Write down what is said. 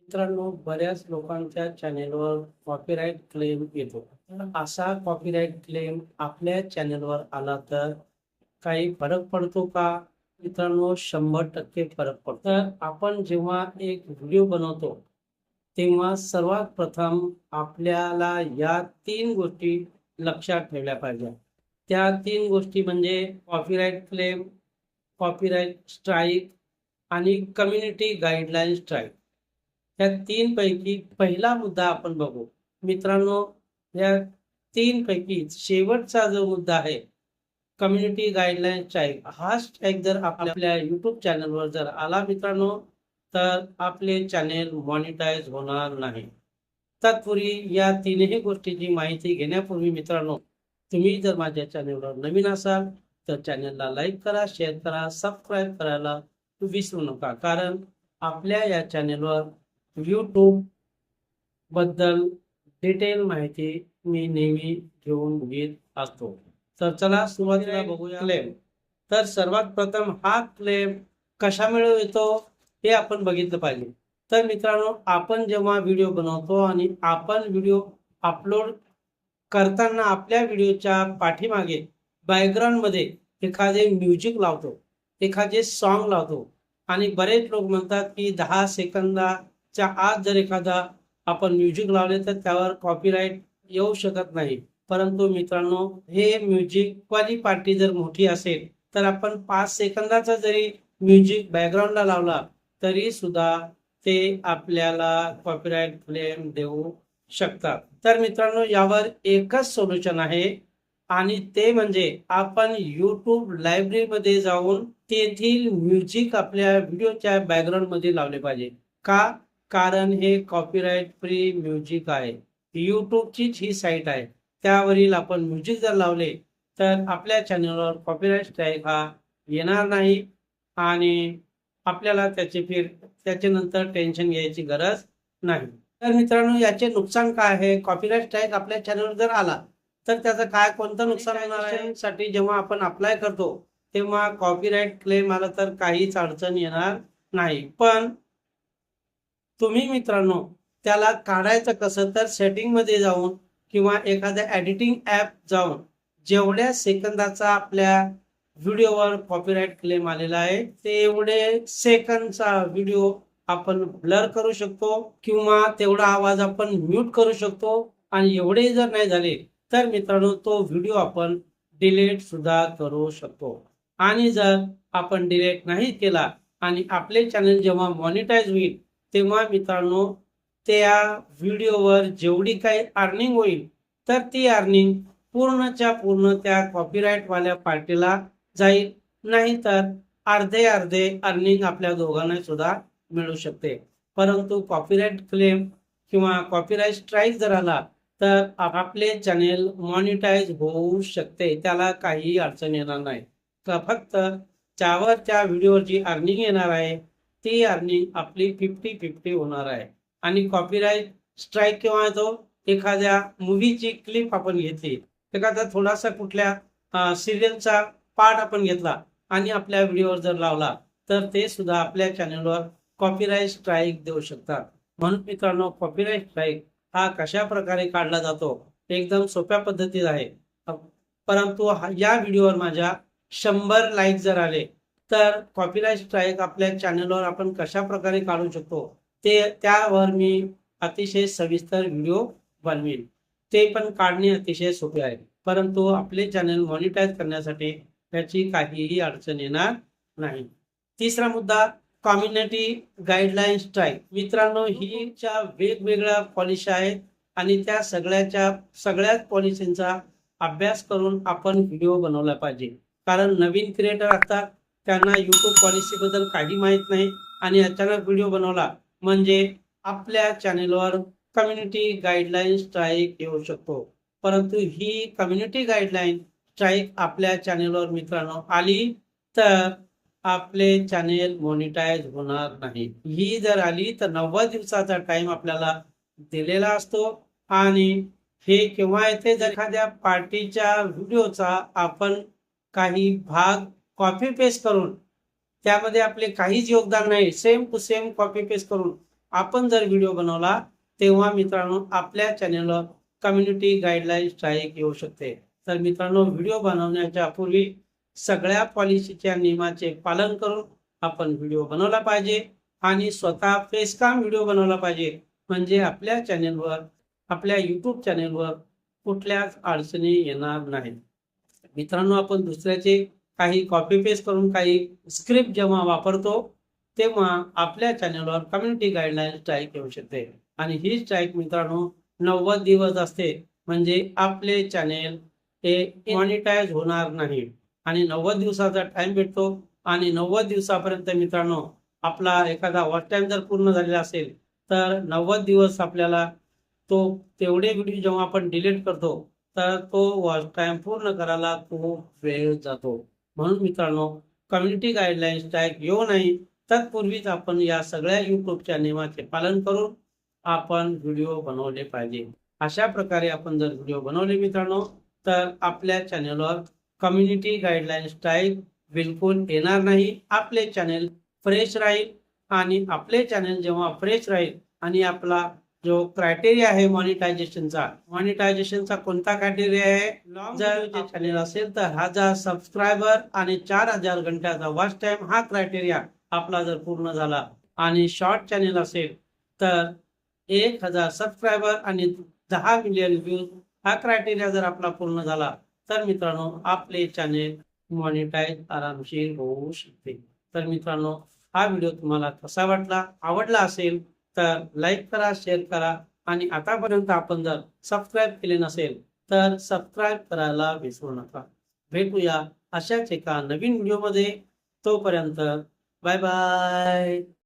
मित्रांनो, बऱ्याच लोकांच्या चॅनेलवर कॉपीराइट क्लेम येतो. तर असा कॉपीराइट क्लेम आपल्या चॅनेलवर आला तर काही फरक पडतो का? मित्रांनो, 100% फरक पडतो. तर आपण जेव्हा एक व्हिडिओ बनवतो, तेव्हा सर्वात प्रथम आपल्याला या 3 गोष्टी लक्षात ठेवल्या पाहिजे. त्या 3 गोष्टी म्हणजे कॉपीराइट क्लेम, कॉपीराइट स्ट्राईक आणि कम्युनिटी गाईडलाईन स्ट्राईक. या 3 पैकी पहिला मुद्दा आपण बघू. मित्रांनो, या 3 पैकी शेवटचा जो मुद्दा आहे, कम्युनिटी गाईडलाईन स्ट्राईक, हा स्ट्राईक जर आपल्या YouTube चॅनलवर जर आला मित्रांनो, तर आपले चॅनेल मॉनिटाईज होणार नाही. तत्पूर्वी या तीनही गोष्टींची माहिती घेण्यापूर्वी मित्रांनो, तुम्ही जर माझ्या चॅनेलवर नवीन असाल तर चॅनेलला लाईक करा, शेअर करा, सबस्क्राईब करायला विसरू नका. कारण आपल्या या चॅनेलवर YouTube बद्दल डिटेल माहिती मी नेहमी घेऊन येत असतो. तर चला सुरुवातीला बघूया क्लेम. तर सर्वात प्रथम हा क्लेम कशामुळे येतो हे आपण बघितलं पाहिजे. तर मित्रांनो, आपण जेव्हा व्हिडिओ बनवतो आणि आपण व्हिडिओ अपलोड करताना आपल्या व्हिडिओच्या पाठीमागे बॅकग्राऊंडमध्ये एखादे म्युझिक लावतो, एखादे सॉन्ग लावतो आणि बरेच लोक म्हणतात की 10 सेकंदाच्या आत जर एखादा आपण म्युझिक लावले तर त्यावर कॉपीराइट येऊ शकत नाही. परंतु मित्रांनो, हे म्युझिक वाली पार्टी जर मोठी असेल तर आपण 5 सेकंदाचा जरी म्युझिक बॅकग्राऊंडला लावला तरी सुद्धा ते आपल्याला कॉपीराइट क्लेम देऊ शकतात. तर मित्रांनो, यावर एकच सोल्युशन आहे आणि ते म्हणजे आपण YouTube लायब्ररीमध्ये जाऊन तेथील म्युझिक आपल्या व्हिडिओच्या बॅकग्राऊंडमध्ये लावले पाहिजे. का? कारण हे कॉपीराइट फ्री म्युझिक आहे. YouTubeचीच ही साईट आहे. त्यावरील आपण म्युझिक जर लावले तर आपल्या चॅनलवर कॉपीराइट स्ट्राईक हा येणार नाही आणि आपल्याला त्याच्यानंतर टेन्शन घ्यायची गरज नाही. तर मित्रांनो, याचे नुकसान काय आहे? कॉपीराइट स्ट्राईक आपल्या चॅनलवर जर आला तर त्याचं कोणतं नुकसान होणार आहे? साठी जेव्हा आपण अप्लाय करतो तेव्हा कॉपीराइट क्लेम आला तर काहीच अडचण येणार नाही. पण तुम्ही मित्रांनो त्याला काढायचं कसं? तर सेटिंगमध्ये जाऊन किंवा एखाद्या एडिटिंग ॲप जाऊन जेवढ्या सेकंदाचा आपल्या व्हिडिओवर कॉपीराइट क्लेम आलेला आहे तेवढे सेकंदचा व्हिडिओ आपण ब्लर करू शकतो किंवा तेवढा आवाज आपण म्यूट करू शकतो आणि एवढे जर नाही झाले तर मित्रांनो तो व्हिडिओ आपण डिलीट सुद्धा करू शकतो. आणि जर आपण डिलीट नाही केला आणि आपले चॅनल जेव्हा मॉनिटाईज होईल तेव्हा मित्रांनो त्या व्हिडिओवर जेवढी काही अर्निंग होईल तर ती अर्निंग पूर्णच्या पूर्ण त्या कॉपीराइटवाल्या पार्टीला जाईल, नाही तर अर्धे अर्निंग आपल्या दोघांना सुद्धा मिळू शकते. परंतु कॉपीराइट क्लेम किंवा कॉपीराइट स्ट्राईक जर आला तर आपले चॅनेल मॉनिटाईज होऊ शकते. त्याला काही अडचण येणार नाही. तर फक्त त्या व्हिडिओवर जी अर्निंग येणार आहे ती अर्निंग आपली 50-50 होणार आहे. आणि कॉपीराइट स्ट्राईक केव्हा येतो? एखाद्या मूव्हीची क्लिप आपण घेतली, एखादा थोडासा कुठल्या सिरियलचा पार्ट आपण घेतला आणि आपल्या व्हिडिओवर जर लावला तर ते सुद्धा आपल्या चॅनलवर कॉपीराइट स्ट्राईक देऊ शकतात. म्हणून मित्रांनो, कॉपीराइट स्ट्राईक हा कशा प्रकारे काढला जातो? एकदम सोप्या पद्धतीत आहे. परंतु या व्हिडिओवर माझ्या 100 लाईक जर आले तर कॉपीराइट स्ट्राईक आपल्या चॅनलवर आपण कशा प्रकारे काढू शकतो ते त्यावर मी अतिशय सविस्तर व्हिडिओ बनवीन. ते पण काढणे अतिशय सोपे आहे. परंतु आपले चॅनल मॉनिटाईज करण्यासाठी त्याची काहीही अडचण येणार नाही. तिसरा मुद्दा, कम्युनिटी गाईडलाईन स्ट्राईक. मित्रांनो, हीच्या वेगवेगळ्या पॉलिसी आहेत आणि त्या सगळ्याच पॉलिसींचा अभ्यास करून आपण व्हिडिओ बनवला पाहिजे. कारण नवीन क्रिएटर असतात, त्यांना YouTube पॉलिसीबद्दल काही माहीत नाही आणि अचानक व्हिडिओ बनवला म्हणजे आपल्या चॅनेलवर कम्युनिटी गाईडलाईन स्ट्राईक येऊ शकतो. परंतु ही कम्युनिटी गाईडलाईन स्ट्राईक आपल्या चॅनेलवर मित्रांनो आली तर आपले चॅनेल मॉनिटाईज होणार नाही. ही जर आली तर 90 दिवसाचा टाइम आपल्याला दिलेला असतो आणि हे केव्हा येते? जर एखाद्या पार्टीच्या व्हिडिओचा आपण काही भाग कॉपी पेस्ट करून त्यामध्ये आपले काहीच योगदान नाही, same to same copy paste करून आपण जर व्हिडिओ बनवला तेव्हा मित्रांनो आपल्या चॅनेलवर कम्युनिटी गाईडलाईन स्ट्राईक येऊ शकते. तर मित्रांनो, व्हिडिओ बनवण्याच्या पूर्वी सगळ्या पॉलिसीच्या नियमाचे पालन करून आपण व्हिडिओ बनवला पाहिजे आणि स्वतः फेसकाम व्हिडिओ बनवला पाहिजे. म्हणजे आपल्या चॅनेलवर, आपल्या YouTube चॅनेलवर कुठल्याच अडचणी येणार नाहीत. मित्रांनो, आपण दुसऱ्याचे काही कॉपी पेस्ट करून काही स्क्रिप्ट जेव्हा वापरतो तेव्हा आपल्या चॅनेलवर कम्युनिटी गाईडलाईन स्ट्राईक येऊ शकते आणि ही स्ट्राईक मित्रांनो 90 दिवस असते. म्हणजे आपले चॅनेल हे मॉनिटाईज होणार नाही आणि 90 दिवसाचा टाइम भेटतो आणि 90 दिवसापर्यंत मित्रांनो आपला एखादा वॉच टाइम जर पूर्ण झालेला असेल तर 90 दिवस आपल्याला तो तेवढे व्हिडिओ जेव्हा आपण डिलीट करतो तर तो वॉच टाइम पूर्ण करायला खूप वेळ जातो. म्हणून मित्रांनो, कम्युनिटी गाईडलाईन स्ट्राईक येऊ नये तत्पूर्वीच आपण या सगळ्या YouTubeच्या नियमाचे पालन करून आपण व्हिडिओ बनवले पाहिजे. अशा प्रकारे आपण जर व्हिडिओ बनवले मित्रांनो तर आपल्या चॅनेलवर कम्युनिटी गाईडलाईन स्ट्राईक बिलकुल येणार नाही. आपले चॅनेल फ्रेश राहील आणि आपले चॅनेल जेव्हा फ्रेश राहील आणि आपला जो क्रायटेरिया आहे मॉनिटायझेशनचा कोणता क्रायटेरिया आहे? जर चॅनेल असेल तर 1000 सबस्क्रायबर आणि 4000 घंट्याचा वॉच टाइम हा क्रायटेरिया आपला जर पूर्ण झाला आणि शॉर्ट चॅनेल असेल तर 1000 सबस्क्रायबर आणि 10 मिलियन व्ह्यूज हा क्रायटेरिया जर आपला पूर्ण झाला तर मित्रांनो आपले चॅनेल मॉनिटाईज आरामशीर होऊ शकते. तर मित्रांनो, हा व्हिडिओ तुम्हाला कसा वाटला? आवडला असेल तर लाईक करा, शेअर करा आणि आतापर्यंत आपण जर सबस्क्राईब केले नसेल तर सबस्क्राईब करायला विसरू नका. भेटूया अशाच एका नवीन व्हिडिओमध्ये. तोपर्यंत बाय बाय.